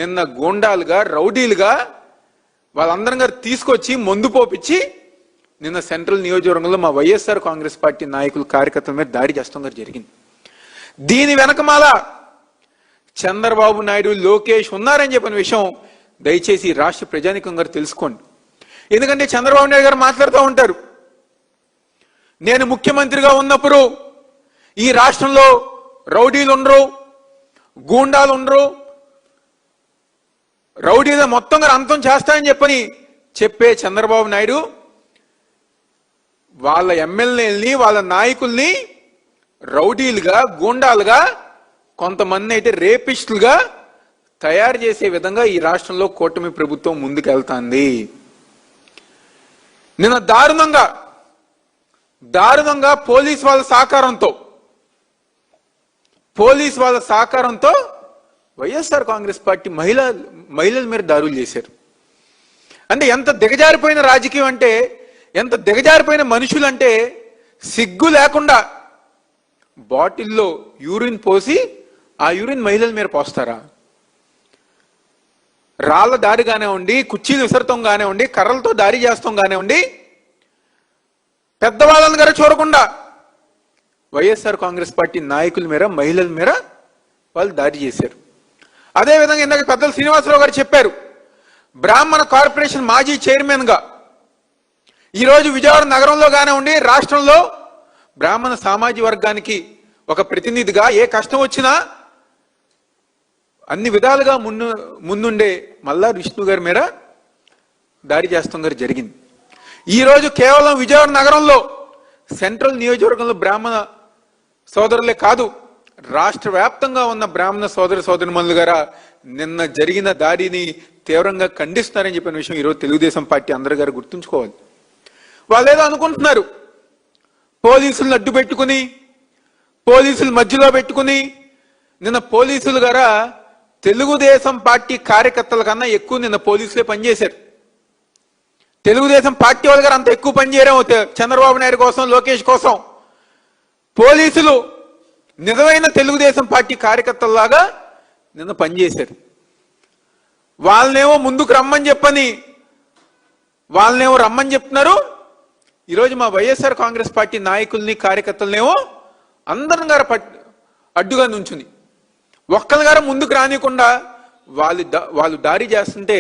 నిన్న గూండాలుగా రౌడీలుగా వాళ్ళందరం గారు తీసుకొచ్చి మందు పోపించి నిన్న సెంట్రల్ నియోజకవర్గంలో మా వైఎస్ఆర్ కాంగ్రెస్ పార్టీ నాయకులు కార్యకర్తల మీద దాడి చేస్తాం గారు జరిగింది. దీని వెనకమాల చంద్రబాబు నాయుడు లోకేష్ ఉన్నారని చెప్పిన విషయం దయచేసి రాష్ట్ర ప్రజానికం గారు తెలుసుకోండి. ఎందుకంటే చంద్రబాబు నాయుడు గారు మాట్లాడుతూ ఉంటారు, నేను ముఖ్యమంత్రిగా ఉన్నప్పుడు ఈ రాష్ట్రంలో రౌడీలు ఉండరు, గూండాలు ఉండరు, రౌడీలు మొత్తంగా అంతం చేస్తానని చెప్పే చంద్రబాబు నాయుడు వాళ్ళ ఎమ్మెల్యేలని వాళ్ళ నాయకుల్ని రౌడీలుగా గూండాలుగా కొంతమంది అయితే రేపిస్టులుగా తయారు చేసే విధంగా ఈ రాష్ట్రంలో కూటమి ప్రభుత్వం ముందుకెళ్తాంది. నిన్న దారుణంగా పోలీస్ వాళ్ళ సహకారంతో వైఎస్ఆర్ కాంగ్రెస్ పార్టీ మహిళల మీద దాడులు చేశారు. అంటే ఎంత దిగజారిపోయిన రాజకీయం అంటే, ఎంత దిగజారిపోయిన మనుషులంటే, సిగ్గు లేకుండా బాటిల్లో యూరిన్ పోసి ఆ యూరిన్ మహిళల మీద పోస్తారా? రాళ్ల దాడి కానివ్వండి, కుర్చీలు విసరతం కానివ్వండి, కర్రలతో దాడి చేస్తాం కానివ్వండి, పెద్దవాళ్ళని గారు చూడకుండా వైఎస్ఆర్ కాంగ్రెస్ పార్టీ నాయకుల మీద మహిళల మీద వాళ్ళు దాడి చేశారు. అదేవిధంగా ఇందాక పెద్దలు శ్రీనివాసరావు గారు చెప్పారు, బ్రాహ్మణ కార్పొరేషన్ మాజీ చైర్మన్గా ఈరోజు విజయవాడ నగరంలో కానివ్వండి, రాష్ట్రంలో బ్రాహ్మణ సామాజిక వర్గానికి ఒక ప్రతినిధిగా ఏ కష్టం వచ్చినా అన్ని విధాలుగా ముందుండే మల్లార్ విష్ణు గారి మీద దాడి చేస్తాం గారు జరిగింది. ఈరోజు కేవలం విజయవాడ నగరంలో సెంట్రల్ నియోజకవర్గంలో బ్రాహ్మణ సోదరులే కాదు, రాష్ట్ర వ్యాప్తంగా ఉన్న బ్రాహ్మణ సోదరిమణులు గారా నిన్న జరిగిన దాడిని తీవ్రంగా ఖండిస్తున్నారని చెప్పిన విషయం ఈరోజు తెలుగుదేశం పార్టీ అందరి గారు గుర్తుంచుకోవాలి. వాళ్ళు ఏదో అనుకుంటున్నారు, పోలీసులను అడ్డు పెట్టుకుని, పోలీసులు మధ్యలో పెట్టుకుని, నిన్న పోలీసులు గారా తెలుగుదేశం పార్టీ కార్యకర్తల కన్నా ఎక్కువ నిన్న పోలీసులే పనిచేశారు. తెలుగుదేశం పార్టీ వాళ్ళ గారు అంత ఎక్కువ పనిచేయడం చంద్రబాబు నాయుడు కోసం, లోకేష్ కోసం. పోలీసులు నిజమైన తెలుగుదేశం పార్టీ కార్యకర్తల్లాగా నిన్న పనిచేశారు. వాళ్ళనేమో ముందుకు రమ్మని చెప్తున్నారు. ఈరోజు మా వైఎస్ఆర్ కాంగ్రెస్ పార్టీ నాయకుల్ని కార్యకర్తలనేమో అందరం గారు అడ్డుగా నుంచుని ఒక్కరి గారు ముందుకు రానికుండా వాళ్ళు దాడి చేస్తుంటే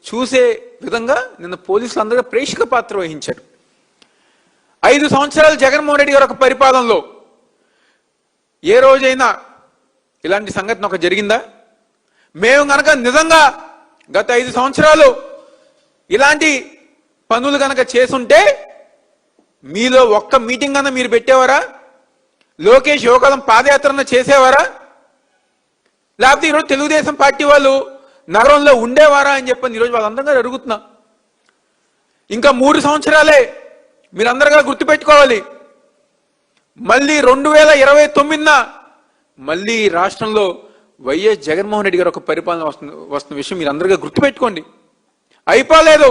చూసే విధంగా నిన్న పోలీసులు అందరూ ప్రేక్షక పాత్ర వహించారు. 5 సంవత్సరాలు జగన్మోహన్ రెడ్డి గారి ఒక పరిపాలనలో ఏ రోజైనా ఇలాంటి సంఘటన ఒక జరిగిందా? మేము గనక నిజంగా గత 5 సంవత్సరాలు ఇలాంటి పనులు గనక చేసుంటే మీలో ఒక్క మీటింగ్ అన్న మీరు పెట్టేవారా? లోకేష్ యువకాలం పాదయాత్రన చేసేవారా? లేకపోతే ఈరోజు తెలుగుదేశం పార్టీ వాళ్ళు నగరంలో ఉండేవారా అని చెప్పని ఈరోజు వాళ్ళందరూ అడుగుతున్నా. ఇంకా 3 సంవత్సరాలే మీరందరుగా గుర్తుపెట్టుకోవాలి. మళ్ళీ 2029 మళ్ళీ రాష్ట్రంలో వైఎస్ జగన్మోహన్ రెడ్డి గారు ఒక పరిపాలన వస్తున్న విషయం మీరు అందరుగా గుర్తుపెట్టుకోండి. అయిపోలేదు.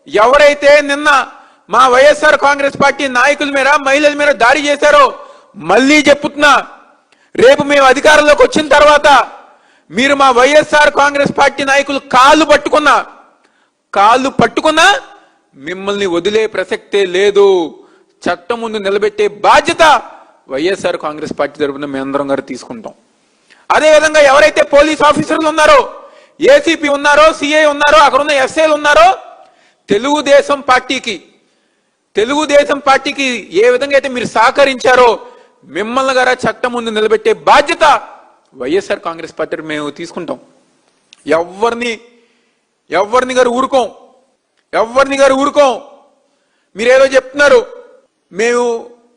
ఎవరైతే నిన్న మా వైఎస్ఆర్ కాంగ్రెస్ పార్టీ నాయకుల మీద మహిళల మీద దాడి చేశారో మళ్ళీ చెప్పుతున్నా, రేపు మేము అధికారంలోకి వచ్చిన తర్వాత మీరు మా వైఎస్ఆర్ కాంగ్రెస్ పార్టీ నాయకులు కాళ్ళు పట్టుకున్నా మిమ్మల్ని వదిలే ప్రసక్తే లేదు. చట్టం ముందు నిలబెట్టే బాధ్యత వైఎస్ఆర్ కాంగ్రెస్ పార్టీ తరఫున మేమందరం గారు తీసుకుంటాం. అదేవిధంగా ఎవరైతే పోలీస్ ఆఫీసర్లు ఉన్నారో, ఏసీపీ ఉన్నారో, సిఐ ఉన్నారో, అక్కడ ఉన్న ఎస్ఐలు ఉన్నారో, తెలుగుదేశం పార్టీకి ఏ విధంగా అయితే మీరు సహకరించారో మిమ్మల్ని గారా చట్టం ముందు నిలబెట్టే బాధ్యత వైఎస్ఆర్ కాంగ్రెస్ పార్టీ మేము తీసుకుంటాం. ఎవరిని గారు ఊరుకోం. మీరేదో చెప్తున్నారు, మేము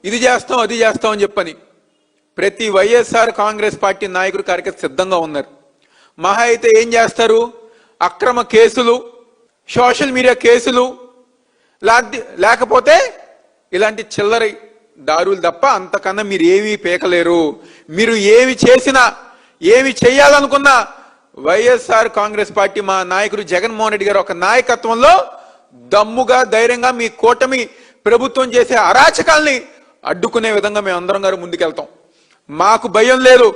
ఇది చేస్తాం అది చేస్తాం అని చెప్పని. ప్రతి వైఎస్ఆర్ కాంగ్రెస్ పార్టీ నాయకుడు కార్యకర్త సిద్ధంగా ఉన్నారు. మహా అయితే ఏం చేస్తారు? అక్రమ కేసులు, సోషల్ మీడియా కేసులు, లేకపోతే ఇలాంటి చిల్లరి దారులు తప్ప అంతకన్నా మీరు ఏమీ పేకలేరు. మీరు ఏమి చేసినా, ఏమి చేయాలనుకున్నా వైఎస్ఆర్ కాంగ్రెస్ పార్టీ మా నాయకుడు జగన్మోహన్ రెడ్డి గారు ఒక నాయకత్వంలో దమ్ముగా ధైర్యంగా మీ కూటమి ప్రభుత్వం చేసే అరాచకాల్ని అడ్డుకునే విధంగా మేము అందరం గారు ముందుకెళ్తాం. మాకు భయం లేదు,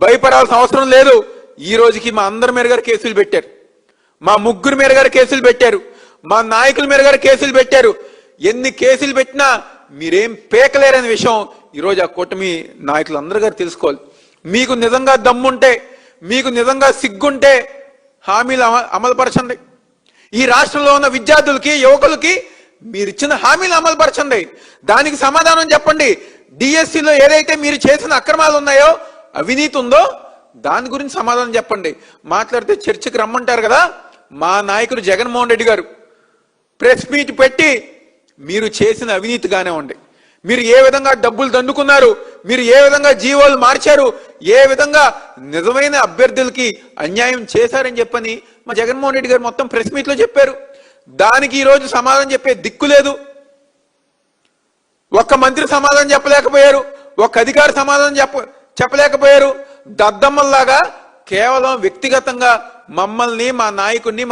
భయపడాల్సిన అవసరం లేదు. ఈ రోజుకి మా అందరి మీద గారు కేసులు పెట్టారు, మా ముగ్గురు మీద గారు కేసులు పెట్టారు, మా నాయకుల మీద గారు కేసులు పెట్టారు. ఎన్ని కేసులు పెట్టినా మీరేం పేకలేరనే విషయం ఈరోజు ఆ కూటమి నాయకులు అందరూ గారు తెలుసుకోవాలి. మీకు నిజంగా దమ్ముంటే, మీకు నిజంగా సిగ్గుంటే హామీలు అమలుపరచండి. ఈ రాష్ట్రంలో ఉన్న విద్యార్థులకి, యువకులకి మీరు ఇచ్చిన హామీలు అమలుపరచండి. దానికి సమాధానం చెప్పండి. డిఎస్సిలో ఏదైతే మీరు చేసిన అక్రమాలు ఉన్నాయో, అవినీతి ఉందో దాని గురించి సమాధానం చెప్పండి. మాట్లాడితే చర్చకు రమ్మంటారు కదా. మా నాయకుడు జగన్మోహన్ రెడ్డి గారు ప్రెస్ మీట్ పెట్టి మీరు చేసిన అవినీతి కానివ్వండి, మీరు ఏ విధంగా డబ్బులు దండుకున్నారు, మీరు ఏ విధంగా జీవోలు మార్చారు, ఏ విధంగా నిజమైన అభ్యర్థులకి అన్యాయం చేశారని చెప్పని మా జగన్మోహన్ రెడ్డి గారు మొత్తం ప్రెస్ మీట్ లో చెప్పారు. దానికి ఈరోజు సమాధానం చెప్పే దిక్కు లేదు. ఒక్క మంత్రి సమాధానం చెప్పలేకపోయారు, ఒక్క అధికారి సమాధానం చెప్పలేకపోయారు. దద్దమ్మల్లాగా కేవలం వ్యక్తిగతంగా మమ్మల్ని, మా నాయకుడిని,